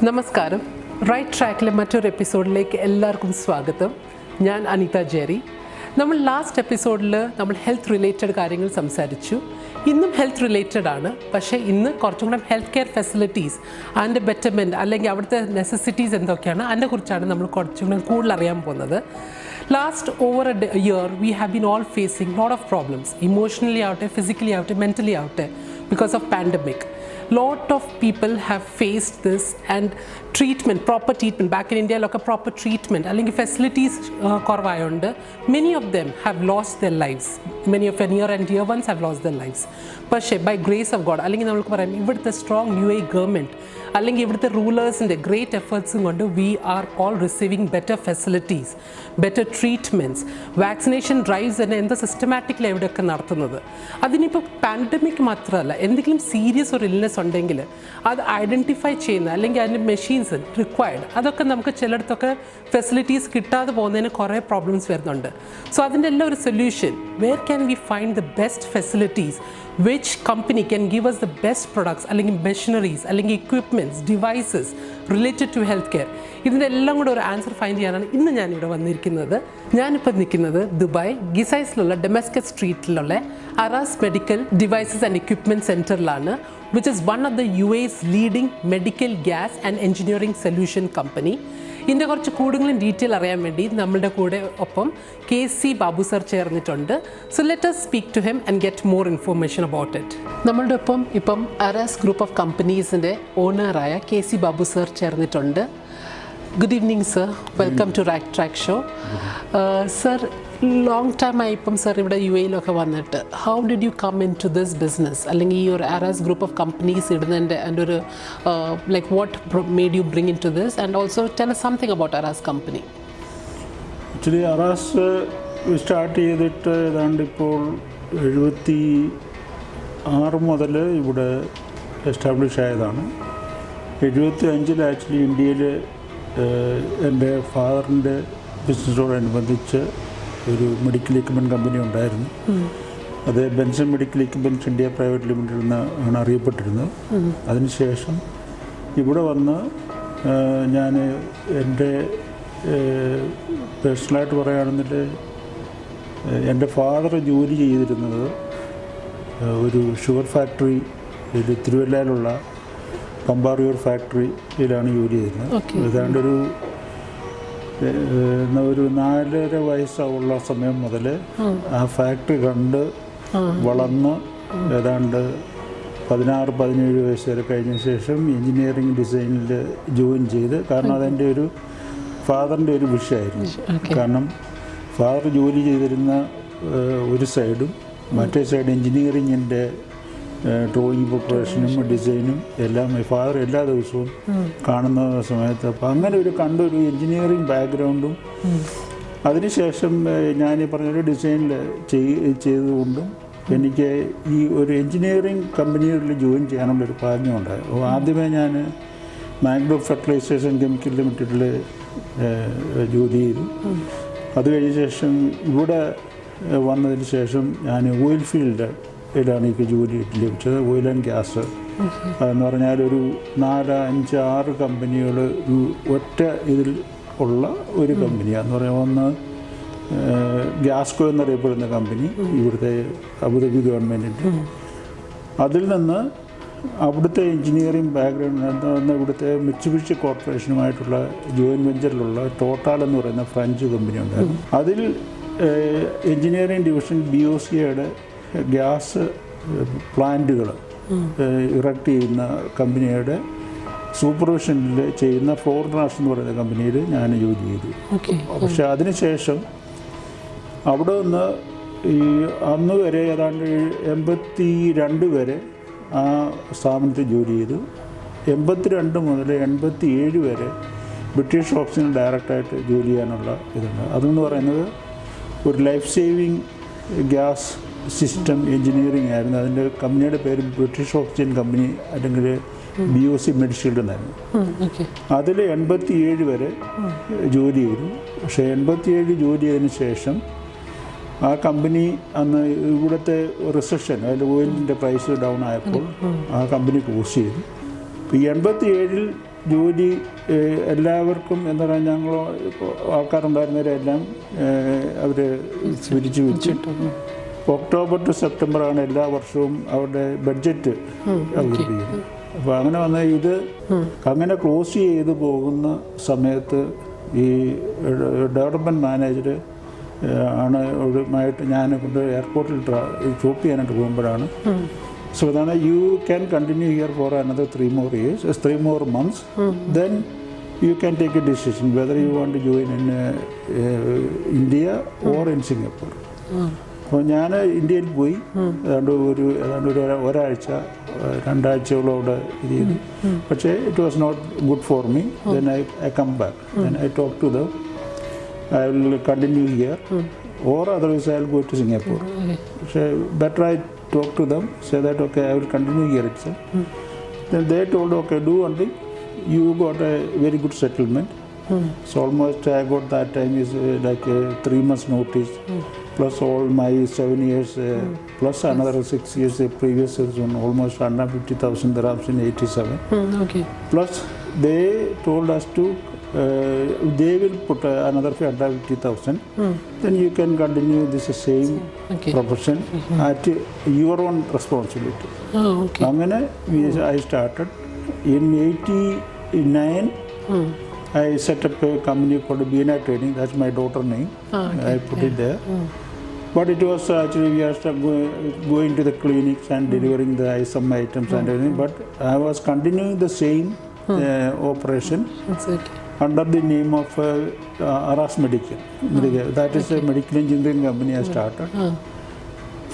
നമസ്കാരം. റൈറ്റ് ട്രാക്കിലെ മറ്റൊരു എപ്പിസോഡിലേക്ക് എല്ലാവർക്കും സ്വാഗതം. ഞാൻ അനിത ജെറി. നമ്മൾ ലാസ്റ്റ് എപ്പിസോഡിൽ നമ്മൾ ഹെൽത്ത് റിലേറ്റഡ് കാര്യങ്ങൾ സംസാരിച്ചു. ഇന്നും ഹെൽത്ത് റിലേറ്റഡ് ആണ്, പക്ഷേ ഇന്ന് കുറച്ചും കൂടെ ഹെൽത്ത് കെയർ ഫെസിലിറ്റീസ് അതിൻ്റെ ബെറ്റർമെൻറ്റ് അല്ലെങ്കിൽ അവിടുത്തെ നെസസിറ്റീസ് എന്തൊക്കെയാണ് അതിനെക്കുറിച്ചാണ് നമ്മൾ കുറച്ചും കൂടെ കൂടുതൽ അറിയാൻ പോകുന്നത്. Last over a year, we have been all facing a lot of problems, emotionally out there, physically out there, mentally out there, because of pandemic. Lot of people have faced this, and treatment, proper treatment, back in India, like a proper treatment, അല്ലെങ്കിൽ facilities കുറവായുണ്ട്. Many of them have lost their lives. Many of our near and dear ones have lost their lives. പക്ഷേ by grace of God, അല്ലെങ്കിൽ നമുക്ക് പറയാം ഇവിടുത്തെ strong UAE government, അല്ലെങ്കിൽ ഇവിടുത്തെ റൂളേഴ്സിൻ്റെ great എഫേർട്സും കൊണ്ട് we are all receiving better facilities, better treatments, vaccination drives തന്നെ എന്താ സിസ്റ്റമാറ്റിക്കലി എവിടെയൊക്കെ നടത്തുന്നത്. അതിനിപ്പോൾ പാൻഡമിക് മാത്രമല്ല, എന്തെങ്കിലും സീരിയസ് ഒരു ഇൽനെസ് ഉണ്ടെങ്കിൽ അത് ഐഡൻറ്റിഫൈ ചെയ്യുന്ന അല്ലെങ്കിൽ അതിൻ്റെ മെഷീൻസ് റിക്വയർഡ്, അതൊക്കെ നമുക്ക് ചിലയിടത്തൊക്കെ ഫെസിലിറ്റീസ് കിട്ടാതെ പോകുന്നതിന് കുറേ പ്രോബ്ലംസ് വരുന്നുണ്ട്. സോ അതിൻ്റെ എല്ലാം ഒരു solution, where can we find the best facilities, which company can give us the best products അല്ലെങ്കിൽ machineries അല്ലെങ്കിൽ equipments, devices related to healthcare. ഇതിൻ്റെ എല്ലാം കൂടെ ഒരു ആൻസർ ഫൈൻഡ് ചെയ്യാനാണ് ഇന്ന് ഞാനിവിടെ വന്നിരിക്കുന്നത്. ഞാനിപ്പോൾ നിൽക്കുന്നത് ദുബായ് ഗിസൈസിലുള്ള ഡെമസ്കസ് സ്ട്രീറ്റിലുള്ള Aras medical devices and equipment സെൻറ്ററിലാണ്, which is one of the UAE's leading medical gas and engineering solution company. ഇതിൻ്റെ കുറച്ച് കൂടുതലും ഡീറ്റെയിൽ അറിയാൻ വേണ്ടി നമ്മളുടെ കൂടെ ഒപ്പം KC ബാബു സർ ചേർന്നിട്ടുണ്ട്. So let us speak to him and get more information about it. നമ്മളുടെ ഒപ്പം ഇപ്പം അറാസ് ഗ്രൂപ്പ് ഓഫ് കമ്പനീസിൻ്റെ ഓണറായ KC ബാബു സർ ചേർന്നിട്ടുണ്ട്. Good evening sir, welcome to Right Track show. Sir, long time ആയി ഇപ്പം സർ ഇവിടെ UAE വന്നിട്ട്. How did you come in to this business, അല്ലെങ്കിൽ ഈ ഒരു അറാസ് ഗ്രൂപ്പ് ഓഫ് കമ്പനീസ് ഇടുന്നതിൻ്റെ എൻ്റെ ഒരു like what made you bring in to this, and also tell us something about Aras company. Actually Aras start ചെയ്തിട്ട് ഏതാണ്ട് ഇപ്പോൾ 76 മുതൽ ഇവിടെ എസ്റ്റാബ്ലിഷ് ആയതാണ്. 75 ആക്ച്വലി ഇന്ത്യയിൽ എൻ്റെ ഫാദറിൻ്റെ ബിസിനസ്സോടനുബന്ധിച്ച് ഒരു മെഡിക്കൽ എക്യുപ്മെൻറ്റ് കമ്പനി ഉണ്ടായിരുന്നു. അത് Benson medical equipments India private limited എന്നാണ് അറിയപ്പെട്ടിരുന്നത്. അതിനുശേഷം ഇവിടെ വന്ന് ഞാൻ എൻ്റെ പേഴ്സണലായിട്ട് പറയുകയാണെന്നുണ്ടെങ്കിൽ എൻ്റെ ഫാദർ ജോലി ചെയ്തിരുന്നത് ഒരു ഷുഗർ ഫാക്ടറി, തിരുവല്ലയിലുള്ള പമ്പാറിയൂർ ഫാക്ടറിയിലാണ് ജോലി ചെയ്തിരുന്നത്. ഏതാണ്ട് ഒരു 4.5 വയസ്സുള്ള സമയം മുതൽ ആ ഫാക്ടറി കണ്ട് വളർന്ന് ഏതാണ്ട് 16-17 വയസ്സ് വരെ കഴിഞ്ഞ ശേഷം എൻജിനീയറിംഗ് ഡിസൈനിൽ ജോയിൻ ചെയ്ത്, കാരണം അതെൻ്റെ ഒരു ഫാദറിൻ്റെ ഒരു വിഷയമായിരുന്നു. കാരണം ഫാദർ ജോലി ചെയ്തിരുന്ന ഒരു സൈഡും മറ്റേ സൈഡ് എൻജിനീയറിങ്ങിൻ്റെ ഡ്രോയിങ് പ്രിപ്പറേഷനും ഡിസൈനും എല്ലാം ഫാദർ എല്ലാ ദിവസവും കാണുന്ന സമയത്ത്, അപ്പോൾ അങ്ങനെ കണ്ടൊരു എൻജിനീയറിങ് ബാക്ക്ഗ്രൗണ്ടും അതിനുശേഷം ഞാൻ പറഞ്ഞൊരു ഡിസൈനിൽ ചെയ്തുകൊണ്ടും എനിക്ക് ഈ ഒരു എൻജിനീയറിങ് കമ്പനികളിൽ ജോയിൻ ചെയ്യാനുള്ളൊരു ഭാഗ്യമുണ്ടായി. ആദ്യമേ ഞാൻ മാഗ്നോ ഫെർട്ടിലൈസേഷൻ കെമിക്കൽ ലിമിറ്റഡിൽ ജോലി ചെയ്തു. അത് കഴിഞ്ഞ ശേഷം ഇവിടെ വന്നതിന് ശേഷം ഞാൻ ഓയിൽ ഫീൽഡിലാണ് എനിക്ക് ജോലി ലഭിച്ചത്. ഓയിൽ ആൻഡ് ഗ്യാസ് എന്ന് പറഞ്ഞാൽ ഒരു 4-5-6 കമ്പനികൾ ഒറ്റ ഇതിൽ ഉള്ള ഒരു കമ്പനിയാന്ന് പറയാം. ഒന്ന് ഗ്യാസ്കോ എന്നറിയപ്പെടുന്ന കമ്പനി, ഇവിടുത്തെ അബുദാബി ഗവൺമെൻറ്റിൻ്റെ. അതിൽ നിന്ന് അവിടുത്തെ എൻജിനീയറിംഗ് ബാക്ക്ഗ്രൗണ്ട് ഇവിടുത്തെ മിറ്റ്സുബിഷി കോർപ്പറേഷനുമായിട്ടുള്ള ജോയിൻറ്റ് വെഞ്ചറിലുള്ള ടോട്ടാൽ എന്ന് പറയുന്ന ഫ്രഞ്ച് കമ്പനി ഉണ്ടായിരുന്നു. അതിൽ എൻജിനീയറിംഗ് ഡിവിഷൻ BOCയുടെ ഗ്യാസ് പ്ലാന്റുകൾ ഇറക്റ്റ് ചെയ്യുന്ന കമ്പനിയുടെ സൂപ്പർവിഷനിൽ ചെയ്യുന്ന ഫ്ലോർനാഷ് എന്ന് പറയുന്ന കമ്പനിയിൽ ഞാൻ ജോലി ചെയ്തു. പക്ഷേ അതിനുശേഷം അവിടെ നിന്ന് അന്ന് വരെ ഏതാണ്ട് 82 വരെ ആ സ്ഥാപനത്തിൽ ജോലി ചെയ്തു. 82 മുതൽ 87 വരെ ബ്രിട്ടീഷ് ഓക്സിജൻ ഡയറക്റ്റായിട്ട് ജോലി ചെയ്യാനുള്ള ഇതുണ്ട്. അതെന്ന് പറയുന്നത് ഒരു life saving gas system engineering ആയിരുന്നു. അതിൻ്റെ കമ്പനിയുടെ പേര് ബ്രിട്ടീഷ് ഓക്സിജൻ കമ്പനി അല്ലെങ്കിൽ BOC മെഡിഷീൽഡ് എന്നായിരുന്നു. അതിൽ 87 വരെ ജോലി ചെയ്തു. പക്ഷേ 87 ജോലി ചെയ്തതിന് ശേഷം ആ കമ്പനി അന്ന് ഇവിടുത്തെ റിസഷൻ, അതിൽ ഓയിലിൻ്റെ പ്രൈസ് ഡൗൺ ആയപ്പോൾ ആ കമ്പനി ക്ലോസ് ചെയ്തു. ഇപ്പോൾ ഈ 87 ജോലി എല്ലാവർക്കും എന്താ പറയുക, ഞങ്ങൾ ആൾക്കാരുണ്ടായിരുന്നവരെല്ലാം അവർ പിരിച്ചു വെച്ചിട്ട് ഒക്ടോബർ ടു സെപ്റ്റംബറാണ് എല്ലാ വർഷവും അവരുടെ ബഡ്ജറ്റ് അവതരിപ്പിക്കുന്നത്. അപ്പോൾ അങ്ങനെ വന്ന ഇത് അങ്ങനെ ക്ലോസ് ചെയ്ത് പോകുന്ന സമയത്ത് ഈ ഡെവലപ്മെൻറ്റ് മാനേജർ ആണ് ഒരുമായിട്ട് ഞാൻ കൊണ്ട് എയർപോർട്ടിൽ ഷോപ്പ് ചെയ്യാനായിട്ട് പോകുമ്പോഴാണ്, so then you can continue here for another 3 more years, 3 more months, then you can take a decision whether you want to join in India or in Singapore. അപ്പോൾ ഞാൻ ഇന്ത്യയിൽ പോയി ഏതാണ്ട് ഒരാഴ്ച 2 ആഴ്ചയോളം അവിടെ ഇത് ചെയ്തു. പക്ഷേ it was not good for me. Then I come back, then I talk to them, I will continue here or otherwise I will go to Singapore. So better I talk to them, say that okay, I will continue here itself. Then they told, okay, do one thing, you got a very good settlement. So almost I got that time is like 3 months notice, plus all my 7 years, plus another 6 years previous is on almost 150,000 dirhams in 87. Okay. Plus they told us to they will put another 150,000. Then you can continue this same profession at your own responsibility. Okay. അങ്ങനെ I started in 89. I set up a company called Bina Training. That's my daughter name. I put it there. But it was actually we are going to the clinics and delivering the some items and everything. But I was continuing the same operation. Exactly. Under the name of Aras Medical. That is a medical engineering company I started.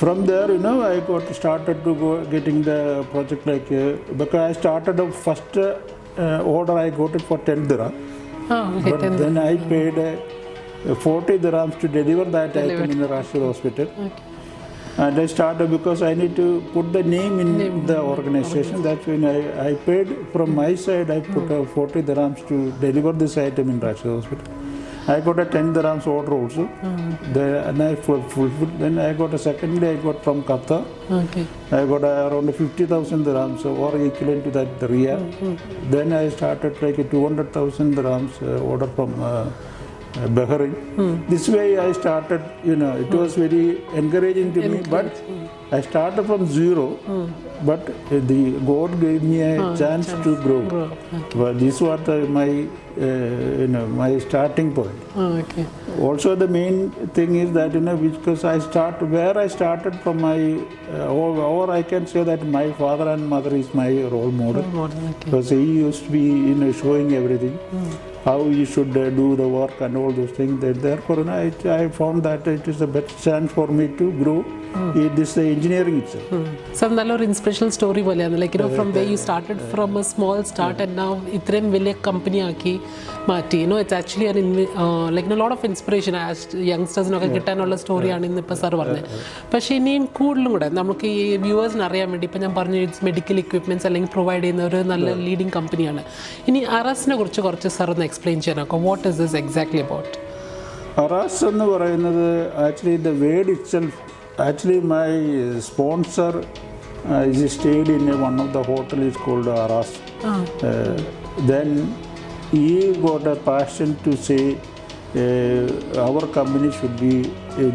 From there, I got started to go getting the project like because I started the first order I got it for 10 dirham. Okay, but then I paid 40 dirhams to deliver that item in the Rashid Hospital. Okay. And I started because I need to put the name in the organization. That's when I paid from my side. I put 40 dirhams to deliver this item in Rashid Hospital. I got a 10 dirhams order also. And I fulfilled. Then I got a secondly I got from Qatar. Okay. I got around 50,000 dirhams or equivalent to that riyal. Then I started like a 200,000 dirhams order from Bahrain. This way I started, it was very encouraging to me, but I started from zero, but the God gave me a chance to grow. But this was my starting point. Okay. Also the main thing is that, because I started from my, or I can say that my father and mother is my role model. Because he used to be, showing everything. How you should do the work and all those things. Therefore, I found that it is the best chance for me to grow in this engineering itself. So, nallor inspirational story poleയാണ്, like from where you started from a small start and now ഇത്രയും വലിയ company ആക്കി മാറ്റി. It's actually a lot of inspiration as യങ്സ്റ്റേഴ്സിനൊക്കെ കിട്ടാനുള്ള സ്റ്റോറിയാണ് ഇന്നിപ്പോൾ sir പറഞ്ഞത്. പക്ഷേ ഇനിയും കൂടുതലും കൂടെ നമുക്ക് ഈ വ്യൂവേഴ്സിന് അറിയാൻ വേണ്ടി ഇപ്പം ഞാൻ പറഞ്ഞു മെഡിക്കൽ എക്യുപ്മെൻറ്റ്സ് അല്ലെങ്കിൽ പ്രൊവൈഡ് ചെയ്യുന്ന ഒരു നല്ല ലീഡിങ് കമ്പനിയാണ്. ഇനി അറാസിനെ കുറിച്ച് കുറച്ച് സാർ ഒന്ന് എക്സ്പ്ലെയിൻ ചെയ്യാനൊക്കെ, what is this exactly about? Aras എന്ന് പറയുന്നത് actually the word itself, actually my sponsor is stayed in one of the hotel is called Aras. Then he got a passion to say our company should be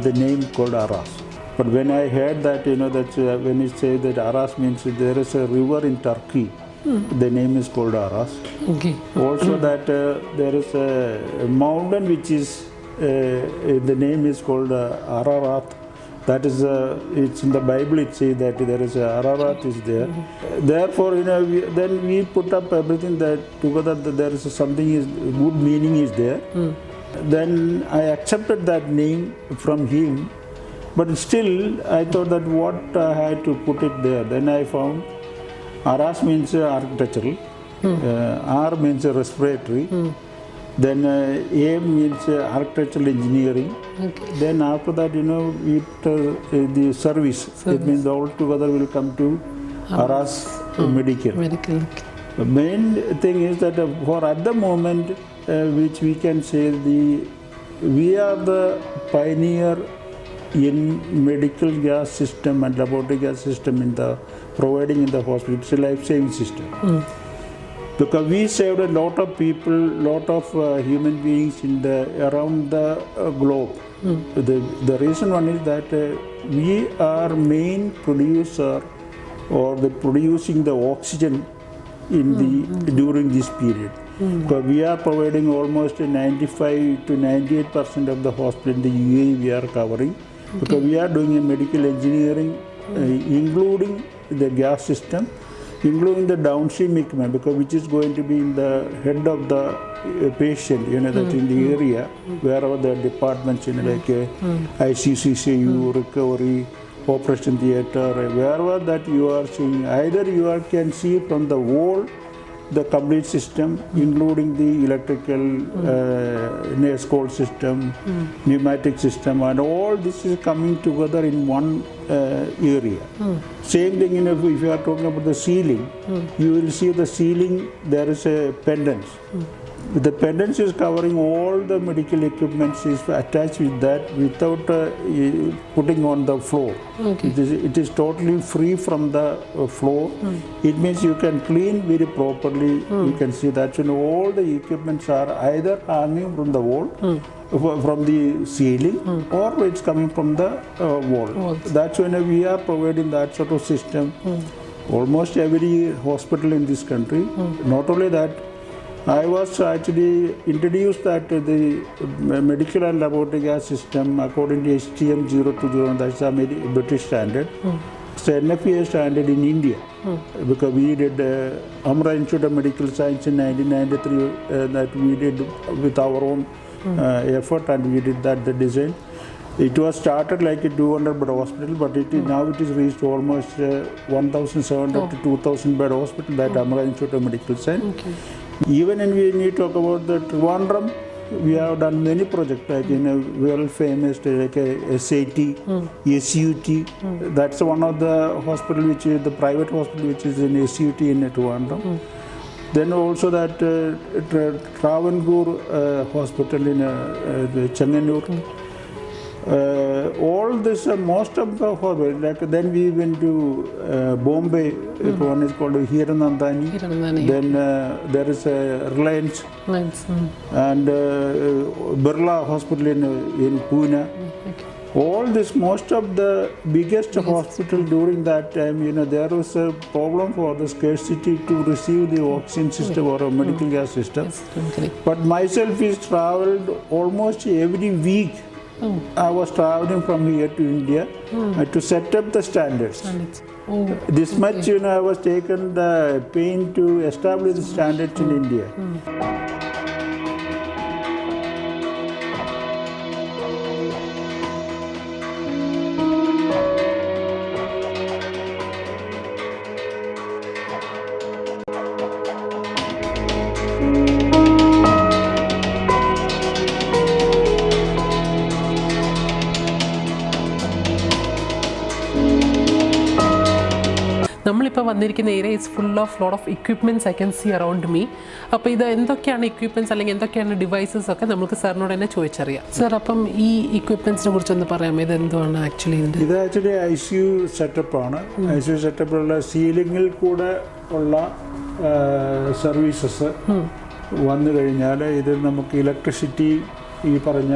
the name called Aras. But when I heard that, that when he say that Aras means there is a river in Turkey, the name is called Aras. Okay. Also that there is a mountain which is the name is called Ararat. That is, it's in the Bible. It says that there is Ararat is there. Therefore, then we put up everything that together. That there is something is good meaning is there. Then I accepted that name from him, but still I thought that what I had to put it there. Then I found Aras means architectural, R means respiratory. Then A means architectural engineering. Okay. Then after that, the service. It means all together will come to Aras Medical. The main thing is that for at the moment, which we can say we are the pioneer in medical gas system and laboratory gas system in the providing in the hospital. It's a life-saving system. because we saved a lot of people, lot of human beings in the around the globe. The reason one is that we are main producer or the producing the oxygen in the during this period. Because we are providing almost 95 to 98% of the hospital in the UAE we are covering. Because we are doing a medical engineering, including the gas system, including the downstream equipment, because which is going to be in the head of the patient, that in the area, wherever the departments, like ICU, CCU, recovery, operation theatre, wherever that you are seeing, either you can see from the wall the complete system, including the electrical, nurse call system, pneumatic system, and all this is coming together in one area. Same thing, if you are talking about the ceiling, you will see the ceiling, there is a pendants. The pendants is covering all the medical equipment is attached with that without putting on the floor. It is totally free from the floor. It means you can clean very properly. You can see that all the equipments are either hanging from the wall, from the ceiling, or it's coming from the wall. That's when we are providing that sort of system. Almost every hospital in this country. Not only that, I was actually introduced that the medical and laboratory gas system according to STM 020, that's a British standard. It's an NFPA standard in India. Because we did Amra Institute of Medical Science in 1993, that we did with our own effort, and we did that, the design. It was started like a 200-bed hospital, but now it is reached almost 1,700 to 2,000 bed hospital, that Amra Institute of Medical Science. Even when we talk about the Trivandrum, we have done many projects, like world famous like SAT, SUT. That's one of the hospital which is the private hospital which is in SUT in Trivandrum. Then also that Travancore hospital in Changanur. All this, most of the hospital, like then we went to Bombay, one is called Hiranandani. Then there is a Reliance, and Birla Hospital in Pune. All this, most of the biggest hospital during that time, there was a problem for the scarcity to receive the oxygen system or a medical gas system. But myself is traveled almost every week. I was traveling from here to India to set up the standards. This much, I was taken the pain to establish the standards in India. നമ്മളിപ്പോൾ വന്നിരിക്കുന്ന area is full of lot of equipments I can see around me. അപ്പോൾ ഇത് എന്തൊക്കെയാണ് equipments അല്ലെങ്കിൽ എന്തൊക്കെയാണ് devices ഒക്കെ നമുക്ക് സാറിനോട് തന്നെ ചോദിച്ചറിയാം. സാർ, അപ്പം ഈ എക്യുപ്മെൻറ്റ്സിനെ കുറിച്ചൊന്ന് പറയാം, ഇത് എന്തുവാണ് ആക്ച്വലി? ഇത് ആക്ച്വലി ICU സെറ്റപ്പാണ്. ICU സെറ്റപ്പിലുള്ള സീലിങ്ങിൽ കൂടെ ഉള്ള സർവീസസ് വന്നു കഴിഞ്ഞാൽ ഇത് നമുക്ക് ഇലക്ട്രിസിറ്റി, ഈ പറഞ്ഞ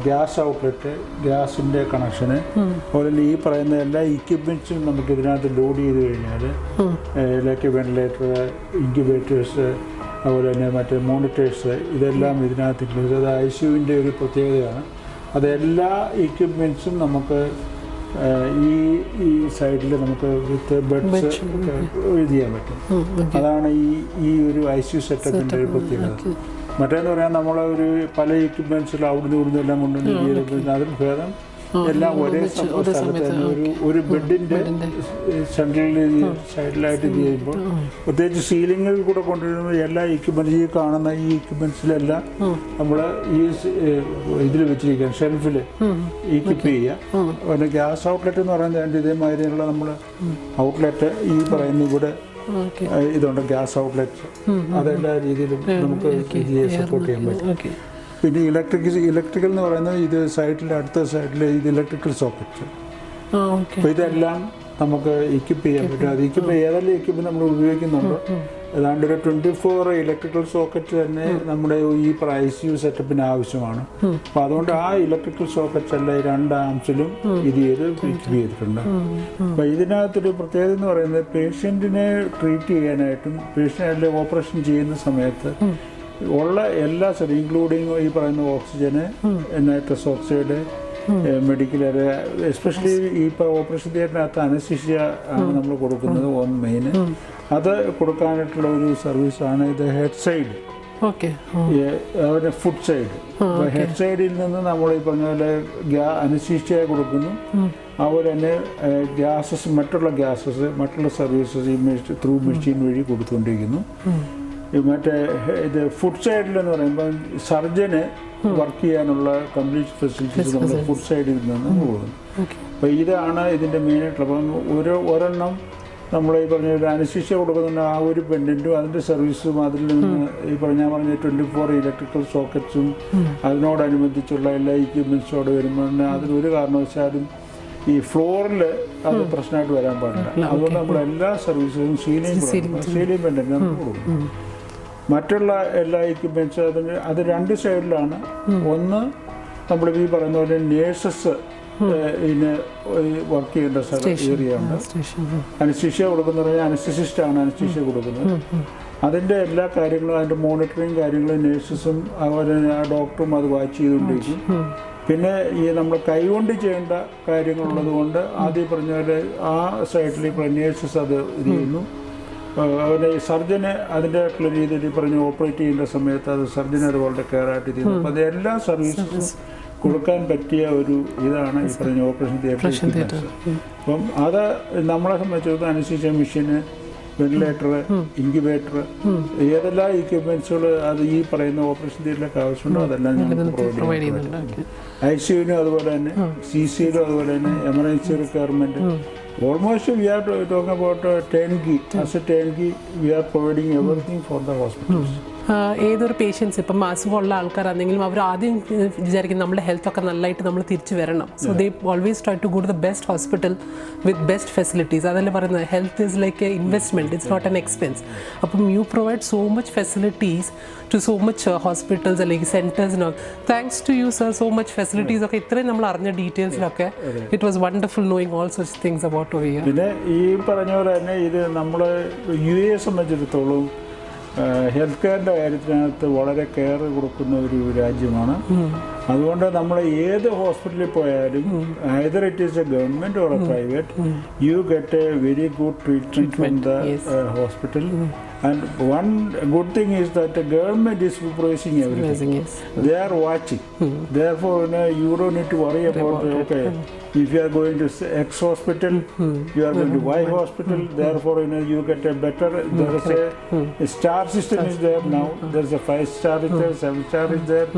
ഗ്യാസ് ഔട്ട്ലെറ്റ്, ഗ്യാസിൻ്റെ കണക്ഷന്, അതുപോലെ ഈ പറയുന്ന എല്ലാ എക്യുപ്മെൻറ്റ്സും നമുക്ക് ഇതിനകത്ത് ലോഡ് ചെയ്ത് കഴിഞ്ഞാൽ ലൈക്ക് വെന്റിലേറ്റർ, ഇൻക്യുബേറ്റേഴ്സ്, അതുപോലെ തന്നെ മറ്റേ മോണിറ്റേഴ്സ്, ഇതെല്ലാം ഇതിനകത്ത് ഇൻക്ലൂഡ്. അത് ICUവിൻ്റെ ഒരു പ്രത്യേകതയാണ്. അതെല്ലാ എക്യുപ്മെൻറ്റ്സും നമുക്ക് ഈ സൈഡിൽ നമുക്ക് വിത്ത് ബെഡ്സ് ഇത് ചെയ്യാൻ പറ്റും. അതാണ് ഈ ഒരു ICU സെറ്റപ്പിൻ്റെ ഒരു പ്രത്യേകത. മറ്റേന്ന് പറയാൻ നമ്മളെ ഒരു പല എക്യുപ്മെൻറ്റ്സിലും അവിടുന്ന് ഇവിടുന്ന് എല്ലാം കൊണ്ടുവന്ന് അതിന് ഭേദം എല്ലാം ഒരേ സ്ഥലത്ത് തന്നെ ഒരു ബെഡിൻ്റെ സെൻട്രലിൽ സൈഡിലായിട്ട് ഇത് ചെയ്യുമ്പോൾ, പ്രത്യേകിച്ച് സീലിങ്ങിൽ കൂടെ കൊണ്ടുവരുമ്പോൾ എല്ലാ എക്യുപ്മെൻറ്റ്സ്, ഈ കാണുന്ന ഈ എക്യുപ്മെൻറ്റ്സിലെല്ലാം നമ്മൾ ഈ ഇതിൽ വെച്ചിരിക്കുക ഷെൽഫിൽ കീപ്പ് ചെയ്യുക. പിന്നെ ഗ്യാസ് ഔട്ട്ലെറ്റ് എന്ന് പറയുന്നത് ഇതേമാതിരിയുള്ള നമ്മൾ ഔട്ട്ലെറ്റ് ഈ പറയുന്ന ഇവിടെ ഇതുണ്ട്, ഗ്യാസ് ഔട്ട്ലെറ്റ്, അതെല്ലാ രീതിയിലും നമുക്ക് സപ്പോർട്ട് ചെയ്യാൻ പറ്റും. പിന്നെ ഇലക്ട്രിക്കൽ എന്ന് പറയുന്നത് ഇത് സൈഡിൽ അടുത്ത സൈഡിൽ ഇത് ഇലക്ട്രിക്കൽ സോക്കറ്റ്. അപ്പോൾ ഇതെല്ലാം നമുക്ക് എക്യുപ്പ് ചെയ്യാൻ പറ്റും. അത് ഏതെല്ലാം എക്യുപ്പ് നമ്മൾ ഉപയോഗിക്കുന്നുണ്ടോ ഏതാണ്ട് ഒരു 24 ഇലക്ട്രിക്കൽ സോക്കറ്റ് തന്നെ നമ്മുടെ ഈ ICU സെറ്റപ്പിന് ആവശ്യമാണ്. അപ്പോൾ അതുകൊണ്ട് ആ ഇലക്ട്രിക്കൽ സോക്കറ്റ്സ് എല്ലാം 2 ആംസിലും ഇത് ഫിറ്റ് ചെയ്തിട്ടുണ്ട്. അപ്പോൾ ഇതിനകത്തൊരു പ്രത്യേകത എന്ന് പറയുന്നത് പേഷ്യൻറ്റിനെ ട്രീറ്റ് ചെയ്യാനായിട്ടും പേഷ്യൻ്റ് ഓപ്പറേഷൻ ചെയ്യുന്ന സമയത്ത് ഉള്ള എല്ലാ ഇൻക്ലൂഡിങ് ഈ പറയുന്ന ഓക്സിജന്, നൈട്രസ് ഓക്സൈഡ്, മെഡിക്കൽ, എസ്പെഷ്യലി ഇപ്പോൾ ഓപ്പറേഷൻ തിയേറ്ററിനകത്ത് അനസ്തീഷ്യ ആണ് നമ്മൾ കൊടുക്കുന്നത് മെയിൻ. അത് കൊടുക്കാനായിട്ടുള്ള ഒരു സർവീസാണ് ഇത് ഹെഡ് സൈഡ്, അവരുടെ ഫുഡ് സൈഡ്. അപ്പോൾ ഹെഡ് സൈഡിൽ നിന്ന് നമ്മൾ ഈ പറഞ്ഞ പോലെ അനസ്തീഷ്യ കൊടുക്കുന്നു. അതുപോലെ തന്നെ ഗ്യാസസ്, മറ്റുള്ള സർവീസസ് ഈ ത്രൂ മെഷീൻ വഴി കൊടുത്തുകൊണ്ടിരിക്കുന്നു. മറ്റേ ഇത് ഫുഡ് സൈഡിലെന്ന് പറയുമ്പോൾ സർജന് വർക്ക് ചെയ്യാനുള്ള കംപ്ലീറ്റ് ഫെസിലിറ്റീസ് നമ്മൾ ഫുഡ് സൈഡിൽ നിന്ന് പോകുന്നു. അപ്പോൾ ഇതാണ് ഇതിൻ്റെ മെയിനായിട്ടുള്ള. അപ്പം ഒരെണ്ണം നമ്മൾ ഈ പറഞ്ഞ ഒരു അനസ്തീഷ്യ കൊടുക്കുന്ന ആ ഒരു പെൻഡൻറ്റും അതിൻ്റെ സർവീസും അതിൽ നിന്ന് ഈ പറഞ്ഞ 24 ഇലക്ട്രിക്കൽ സോക്കറ്റ്സും അതിനോടനുബന്ധിച്ചുള്ള എല്ലാ എക്യുപ്മെൻറ്റ്സോടെ വരുമ്പോൾ അതിനൊരു കാരണവശാലും ഈ ഫ്ലോറിൽ അത് പ്രശ്നമായിട്ട് വരാൻ പാടില്ല. അതുകൊണ്ട് നമ്മൾ എല്ലാ സർവീസും സീലിംഗ് പെൻഡൻറ്റ് നമുക്ക് കൊടുക്കും. മറ്റുള്ള എല്ലാ എക്യുപ്മെൻറ്റ്സും അത് 2 സൈഡിലാണ്. ഒന്ന് നമ്മൾ ഈ പറയുന്ന പോലെ നേഴ്സസ് ഇതിന് വർക്ക് ചെയ്യേണ്ട ഏരിയ ഉണ്ട്. അനസ്തീഷ്യ കൊടുക്കുന്ന അനസ്തസിസ്റ്റാണ് അനസ്തീഷ്യ കൊടുക്കുന്നത്. അതിൻ്റെ എല്ലാ കാര്യങ്ങളും, അതിൻ്റെ മോണിറ്ററിങ് കാര്യങ്ങളും നേഴ്സസും അതുപോലെ ആ ഡോക്ടറും അത് വാച്ച് ചെയ്തുകൊണ്ടിരിക്കും. പിന്നെ ഈ നമ്മൾ കൈകൊണ്ട് ചെയ്യേണ്ട കാര്യങ്ങളുള്ളത് കൊണ്ട് ആദ്യം പറഞ്ഞ പോലെ ആ സൈഡിൽ നേഴ്സസ് അത് ഇത് ചെയ്യുന്നു. അവരുടെ സർജന് അതിൻ്റെ ആയിട്ടുള്ള രീതിയിൽ പറഞ്ഞ് ഓപ്പറേറ്റ് ചെയ്യേണ്ട സമയത്ത് അത് സർജന് അത് വളരെ കെയർ ആയിട്ട് ചെയ്യുന്നു. അപ്പോൾ അത് എല്ലാ സർവീസസും കൊടുക്കാൻ പറ്റിയ ഒരു ഇതാണ് ഈ പറഞ്ഞ ഓപ്പറേഷൻ തിയേറ്റർ. അപ്പം അത് നമ്മളെ സംബന്ധിച്ചിടത്തോളം അനസ്തീഷ്യ മെഷീന്, വെന്റിലേറ്റർ, ഇൻക്യുബേറ്റർ, ഏതെല്ലാം എക്യുപ്മെൻറ്റ്സുകൾ അത് ഈ പറയുന്ന ഓപ്പറേഷൻ തിയേറ്ററിലേക്ക് ആവശ്യമുണ്ടോ അതെല്ലാം ഞങ്ങൾക്ക് പ്രൊവൈഡ് ചെയ്യുന്നുണ്ട്. ICUവിനും അതുപോലെ തന്നെ, CCയിലും അതുപോലെ തന്നെ, emergency requirement. Almost we are talking about turnkey. As a turnkey, we are providing everything for the hospitals. ഏതൊരു പേഷ്യൻസ് ഇപ്പം അസുഖമുള്ള ആൾക്കാരാണെങ്കിലും അവർ ആദ്യം വിചാരിക്കും നമ്മുടെ ഹെൽത്ത് ഒക്കെ നല്ലതായിട്ട് നമ്മൾ തിരിച്ചു വരണം. So they always try to go to the best hospital with best facilities. അതല്ലേ പറയുന്നത് health is like a investment, it's not an expense. അപ്പം you provide so much facilities to so much hospitals അല്ലെങ്കിൽ സെൻറ്റേഴ്സിനൊക്കെ. Thanks to you sir, so much facilities ഒക്കെ ഇത്രയും നമ്മൾ അറിഞ്ഞ ഡീറ്റെയിൽസിലൊക്കെ it was wonderful knowing all such things about over here. പിന്നെ ഈ പറഞ്ഞ പോലെ തന്നെ ഇത് നമ്മൾ UAE സംബന്ധിച്ചിടത്തോളം ഹെൽത്ത് കെയറിൻ്റെ കാര്യത്തിനകത്ത് വളരെ കെയർ കൊടുക്കുന്ന ഒരു രാജ്യമാണ്. അതുകൊണ്ട് നമ്മൾ ഏത് ഹോസ്പിറ്റലിൽ പോയാലും either it is a government or a private, you get a very good treatment from the hospital. And one good thing is that the government is supervising everything. They are watching. Therefore, you don't need to worry about okay, if you are going to X hospital, you are going to Y hospital. Therefore, you get a better. There is a star system is there now. There is a 5-star is there, 7-star is there,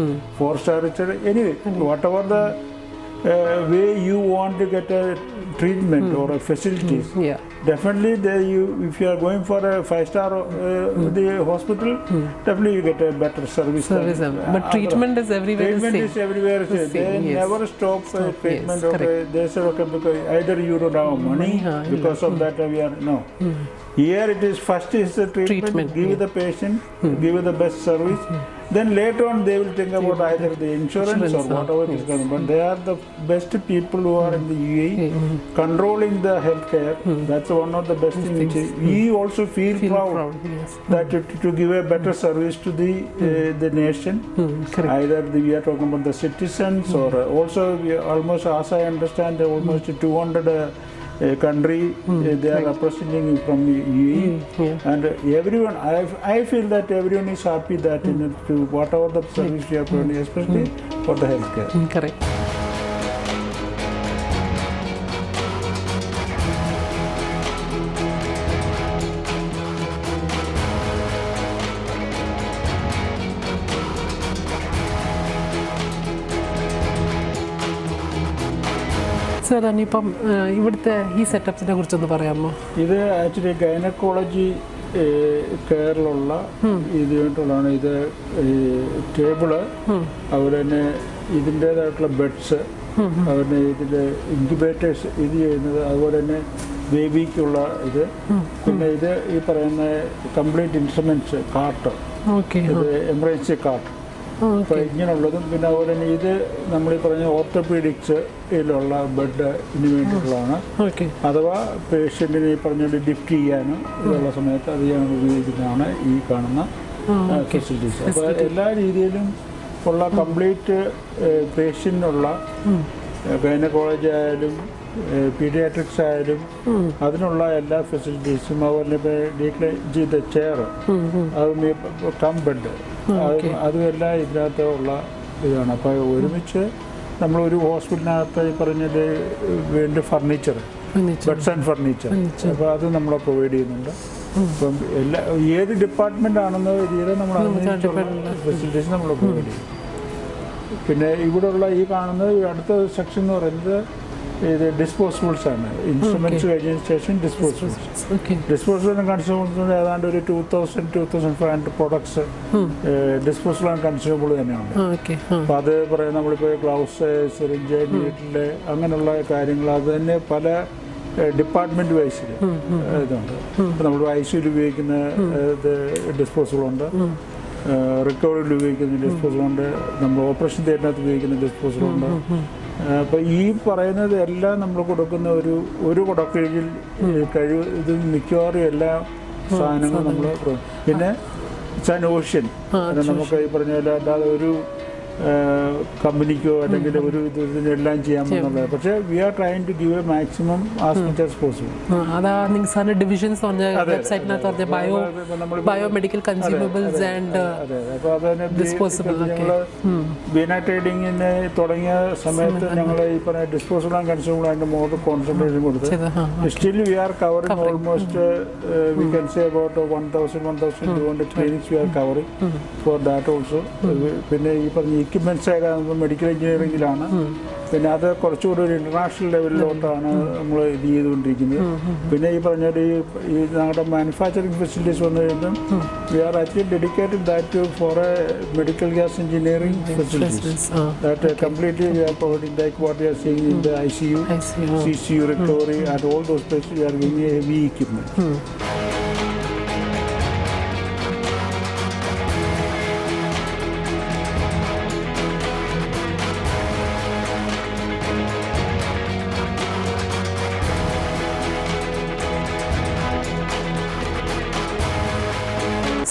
4-star is there. Anyway, whatever the way you want to get a treatment or a facilities, definitely if you are going for a 5-star the hospital, definitely you get a better service. But treatment is everywhere the same. Treatment is everywhere the same. They never stop treatment. Okay, they say okay because either you don't have money because of that we are no. Here it is first is the treatment. Give the patient, give the best service. Then later on they will think about either the insurance or whatever it is going. But they are the best people who are in the UAE controlling the healthcare. That's one of the best things. We also feel proud that to give a better service to the nation. Either we are talking about the citizens or also we almost, as I understand, almost 200 country they are representing from UAE, and everyone I feel that everyone is happy that to whatever the service we are providing, especially for the healthcare. Correct. Sir ഇനിയിപ്പം ഇവിടുത്തെ ഈ സെറ്റപ്സിനെ കുറിച്ചൊന്ന് പറയാമോ? ഇത് actually gynaecology കെയറിലുള്ള ഇതുകൊണ്ടുള്ളതാണ്. ഇത് table, അതുപോലെ തന്നെ ഇതിൻ്റേതായിട്ടുള്ള beds, അതുപോലെ ഇതിൽ ഇൻക്യുബേറ്റേഴ്സ് ഇത് ചെയ്യുന്നത്, അതുപോലെ തന്നെ ബേബിക്കുള്ള ഇത്, പിന്നെ ഇത് ഈ പറയുന്ന കംപ്ലീറ്റ് ഇൻസ്ട്രുമെൻറ്റ്സ് കാർട്ട്, ഇത് എമർജൻസി കാർട്ട്, അപ്പോൾ ഇങ്ങനെയുള്ളതും, പിന്നെ അതുപോലെ തന്നെ ഇത് നമ്മൾ ഈ പറഞ്ഞ ഓർത്തോപീഡിക്സിലുള്ള ബെഡ് ഇതിന് വേണ്ടിയിട്ടുള്ളതാണ്. അഥവാ പേഷ്യൻറ്റിന് ഈ പറഞ്ഞ ലിഫ്റ്റ് ചെയ്യാനും ഇതുള്ള സമയത്ത് അത് ചെയ്യാൻ ഉപയോഗിക്കുന്നതാണ് ഈ കാണുന്ന ഫെസിലിറ്റീസ്. അപ്പോൾ എല്ലാ രീതിയിലും ഉള്ള കംപ്ലീറ്റ് പേഷ്യൻ്റിനുള്ള ഗൈനക്കോളജി ആയാലും പീഡിയാട്രിക്സ് ആയാലും അതിനുള്ള എല്ലാ ഫെസിലിറ്റീസും, അതുപോലെ ഇപ്പോൾ ഡീക്ലൈൻ ചെയ്ത ചെയർ, അതും കം ബെഡ്, അതും എല്ലാം ഇതിനകത്ത് ഉള്ള ഇതാണ്. അപ്പോൾ ഒരുമിച്ച് നമ്മളൊരു ഹോസ്പിറ്റലിനകത്ത് ഈ പറഞ്ഞത് വേണ്ട ഫർണിച്ചർ, ബെഡ്സ് ആൻഡ് ഫർണിച്ചർ, അപ്പോൾ അത് നമ്മൾ പ്രൊവൈഡ് ചെയ്യുന്നുണ്ട്. അപ്പം എല്ലാ ഏത് ഡിപ്പാർട്ട്മെൻ്റ് ആണെന്ന രീതിയിൽ നമ്മൾ ഫെസിലിറ്റീസ് നമ്മൾ പ്രൊവൈഡ് ചെയ്യും. പിന്നെ ഇവിടെയുള്ള ഈ കാണുന്നത് അടുത്ത സെക്ഷൻ എന്ന് പറയുന്നത് ഇത് ഡിസ്പോസിബിൾസ് ആണ്. ഇൻസ്ട്രുമെൻറ്റ്സ് കഴിഞ്ഞതിന് ശേഷം ഡിസ്പോസിബിൾ കൺസ്യൂമബിൾസ് ഏതാണ്ട് ഒരു 2,000-2,500 പ്രോഡക്ട്സ് ഡിസ്പോസിബിൾ ആൻഡ് കൺസ്യൂമബിൾ തന്നെയാണ്. അപ്പോൾ അത് പറയാം നമ്മളിപ്പോൾ ഗ്ലൗസ്, സിറിഞ്ച്, നീഡിൽ, അങ്ങനെയുള്ള കാര്യങ്ങൾ അത് തന്നെ പല ഡിപ്പാർട്ട്മെൻറ്റ് വൈസിൽ ഇതുണ്ട്. ഇപ്പോൾ നമ്മൾ ICUയിൽ ഉപയോഗിക്കുന്ന ഇത് ഡിസ്പോസിബിളുണ്ട്, റിക്കവറിയിൽ ഉപയോഗിക്കുന്ന ഡിസ്പോസിബിളുണ്ട്, നമ്മൾ ഓപ്പറേഷൻ തിയേറ്ററിനകത്ത് ഉപയോഗിക്കുന്ന ഡിസ്പോസിബിളുണ്ട്. അപ്പോൾ ഈ പറയുന്നത് എല്ലാം നമ്മൾ കൊടുക്കുന്ന ഒരു കുടക്കീഴിൽ ഇത് മിക്കവാറും എല്ലാ സാധനങ്ങളും നമ്മൾ. പിന്നെ ഓഷ്യൻ നമുക്ക് ഈ പറഞ്ഞ പോലെ അല്ലാതെ ഒരു കമ്പനിക്കോ അല്ലെങ്കിൽ ഒരു ഇതിനെല്ലാം ചെയ്യാമെന്നുള്ളത്. പക്ഷേ we are trying to give a maximum as much as possible. അതാണ് ഡിവിഷൻസ് വെബ്സൈറ്റിനകത്ത് biomedical consumables and disposable. Beena ട്രേഡിങ്ങിന് തുടങ്ങിയ സമയത്ത് ഞങ്ങൾ ഈ പറഞ്ഞ ഡിസ്പോസിബിൾ ആൻഡ് കൺസ്യൂമബിൾ ആയിട്ട് മോർ കോൺസെൻട്രേഷൻ കൊടുത്ത് still we are covering almost we can say about 1,000-1,200 clinics we are covering for that also. പിന്നെ ഈ പറഞ്ഞ എക്യുപ്മെൻറ്റ്സ് ആയിട്ട് മെഡിക്കൽ എഞ്ചിനീയറിംഗിലാണ്. പിന്നെ അത് കുറച്ചുകൂടി ഒരു ഇൻ്റർനാഷണൽ ലെവലിലോട്ടാണ് നമ്മൾ ഇത് ചെയ്തുകൊണ്ടിരിക്കുന്നത്. പിന്നെ ഈ പറഞ്ഞൊരു ഈ ഞങ്ങളുടെ മാനുഫാക്ചറിങ് ഫെസിലിറ്റീസ് വന്നു കഴിയുമ്പം we are actually dedicated that for a medical gas engineering facilities that completely we are providing like what you are seeing in the ICU, CCU, recovery, at all those places we are giving a heavy equipment.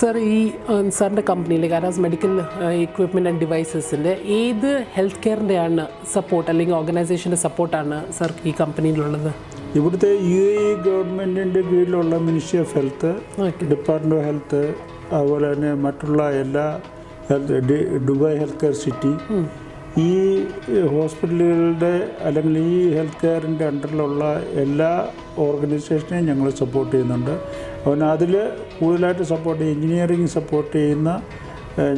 Sir, ഈ സാറിൻ്റെ കമ്പനിയിൽ കാരാസ് medical equipment and ഡിവൈസസിൻ്റെ ഏത് health കെയറിൻ്റെയാണ് support അല്ലെങ്കിൽ ഓർഗനൈസേഷൻ്റെ സപ്പോർട്ടാണ് sir ഈ കമ്പനിയിലുള്ളത്? ഇവിടുത്തെ UAE ഗവൺമെൻറ്റിൻ്റെ കീഴിലുള്ള ministry of health, department of health, അതുപോലെ തന്നെ മറ്റുള്ള എല്ലാ ദുബായ് ഹെൽത്ത് കെയർ സിറ്റി, ഈ ഹോസ്പിറ്റലുകളുടെ അല്ലെങ്കിൽ ഈ ഹെൽത്ത് കെയറിൻ്റെ അണ്ടറിലുള്ള എല്ലാ ഓർഗനൈസേഷനെയും ഞങ്ങൾ സപ്പോർട്ട് ചെയ്യുന്നുണ്ട്. അതുപോലെ അതിൽ കൂടുതലായിട്ട് സപ്പോർട്ട് എഞ്ചിനീയറിംഗ് സപ്പോർട്ട് ചെയ്യുന്ന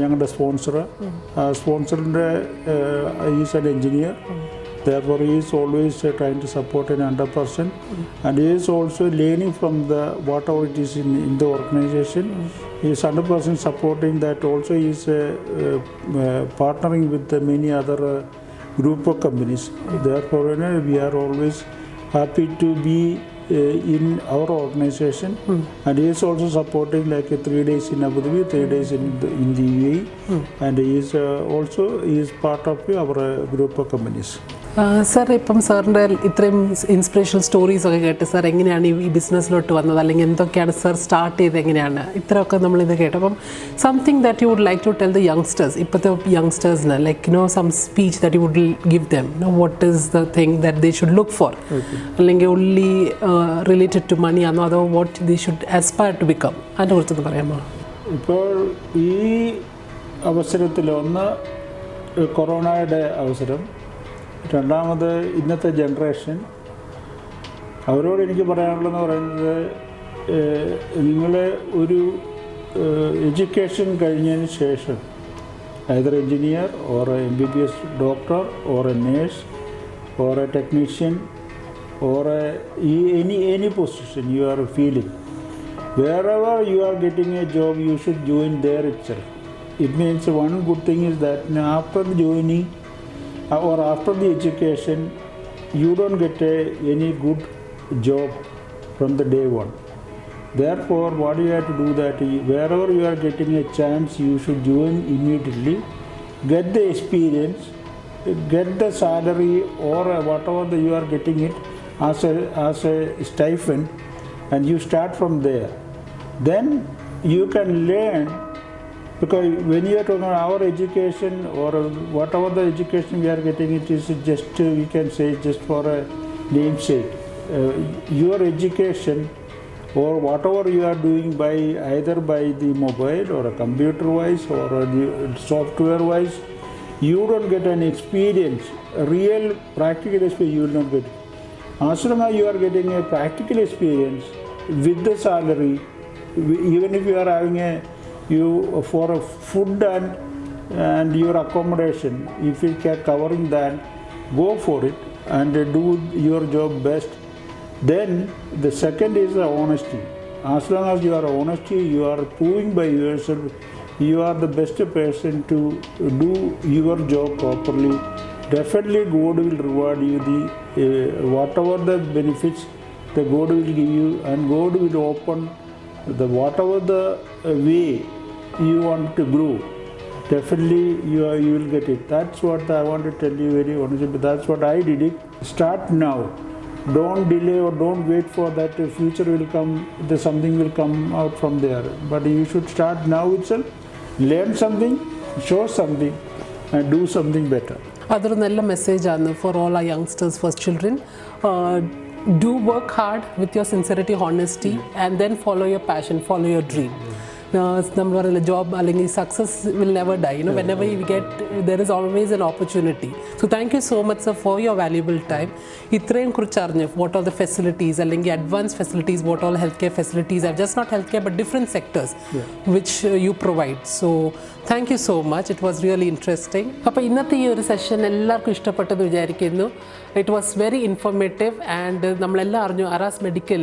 ഞങ്ങളുടെ സ്പോൺസറിൻ്റെ is an engineer. Therefore, he is always trying to support in 100%, and he is also learning from the whatever it is in the organization. He is 100% supporting that. Also, he is partnering with many other group of companies. Therefore, we are always happy to be in our organization, and he is also supporting like 3 days in Abu Dhabi, 3 days in the UAE, and he is part of our group of companies. Sir, ഇപ്പം സാറിൻ്റെ ഇത്രയും inspirational stories ഒക്കെ കേട്ട് sir എങ്ങനെയാണ് ഈ ബിസിനസ്സിലോട്ട് വന്നത്, അല്ലെങ്കിൽ എന്തൊക്കെയാണ് സാർ സ്റ്റാർട്ട് ചെയ്തത്, എങ്ങനെയാണ് ഇത്രയൊക്കെ നമ്മളിത് കേട്ടു. അപ്പം something that you would like to tell the youngsters, ഇപ്പോഴത്തെ യങ്സ്റ്റേഴ്സിന് like some speech that you would give them, what is the thing that they should look for, അല്ലെങ്കിൽ ഓൺലി റിലേറ്റഡ് ടു മണി ആണോ അതോ what they should aspire to become, അതിനെ കുറിച്ചൊന്ന് പറയാമോ? ഇപ്പോൾ ഈ അവസരത്തിൽ ഒന്ന് കൊറോണയുടെ അവസരം, രണ്ടാമത് ഇന്നത്തെ ജനറേഷൻ, അവരോട് എനിക്ക് പറയാനുള്ളതെന്ന് പറയുന്നത് നിങ്ങൾ ഒരു എഡ്യൂക്കേഷൻ കഴിഞ്ഞതിന് ശേഷം either engineer or a MBBS doctor or a nurse or a technician or any position you are feeling, wherever you are getting a job you should join there itself. It means one good thing is that after joining or after the education you don't get any good job from the day one. Therefore, what you have to do that wherever you are getting a chance, you should join immediately, get the experience, get the salary or whatever you are getting it as a stipend, and you start from there. Then you can learn, because when you are talking about our education or whatever the education we are getting, it is just, we can say, just for a namesake. Your education or whatever you are doing by either by the mobile or a computer wise or the software wise, you don't get an experience, a real practical experience you will not get. As long as you are getting a practical experience with the salary, even if you are having you for a food and your accommodation, if you are covering that, go for it and do your job best. Then the second is the honesty. As long as you are honesty, you are proving by yourself you are the best person to do your job properly. Definitely God will reward you the whatever the benefits the God will give you, and God will open the whatever the way you want to grow. Definitely you will get it. That's what I want to tell you very honestly. But that's what I did it. Start now. Don't delay or don't wait for that the future will come, something will come out from there. But you should start now itself. Learn something, show something, and do something better. അതൊരു നല്ല മെസ്സേജാണ് for all are youngsters, for children. Do work hard with your sincerity, honesty, and then follow your passion, follow your dream. നമ്മൾ പറയുന്ന job അല്ലെങ്കിൽ success will never die. Whenever you get there is always an opportunity. So thank you so much sir for your valuable time. ഇത്രയും കുറിച്ച് അറിഞ്ഞു what are the facilities അല്ലെങ്കിൽ advance facilities, what all health care facilities are, just not health care but different sectors which you provide. So thank you so much. It was really interesting. അപ്പോൾ ഇന്നത്തെ ഈ ഒരു session എല്ലാവർക്കും ഇഷ്ടപ്പെട്ടെന്ന് വിചാരിക്കുന്നു. It was very informative and നമ്മളെല്ലാം അറിഞ്ഞു Aras medical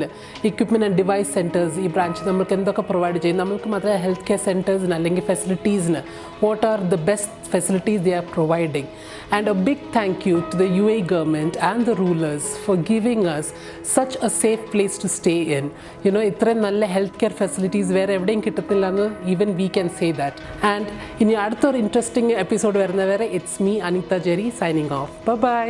equipment and device centres ഈ ബ്രാഞ്ച് നമുക്ക് എന്തൊക്കെ പ്രൊവൈഡ് ചെയ്യും. നമുക്ക് മാത്രമേ ഹെൽത്ത് കെയർ സെൻറ്റേഴ്സിന് അല്ലെങ്കിൽ ഫെസിലിറ്റീസിന് what are the best facilities they are providing. And a big thank you to the UAE government and the rulers for giving us such a safe place to stay in. ഇത്രയും നല്ല health care facilities വേറെ എവിടെയും കിട്ടത്തില്ല എന്ന് even we can say that. And ഇനി അടുത്തൊരു interesting episode വരുന്നവരെ it's me Anita Jerry signing off. By.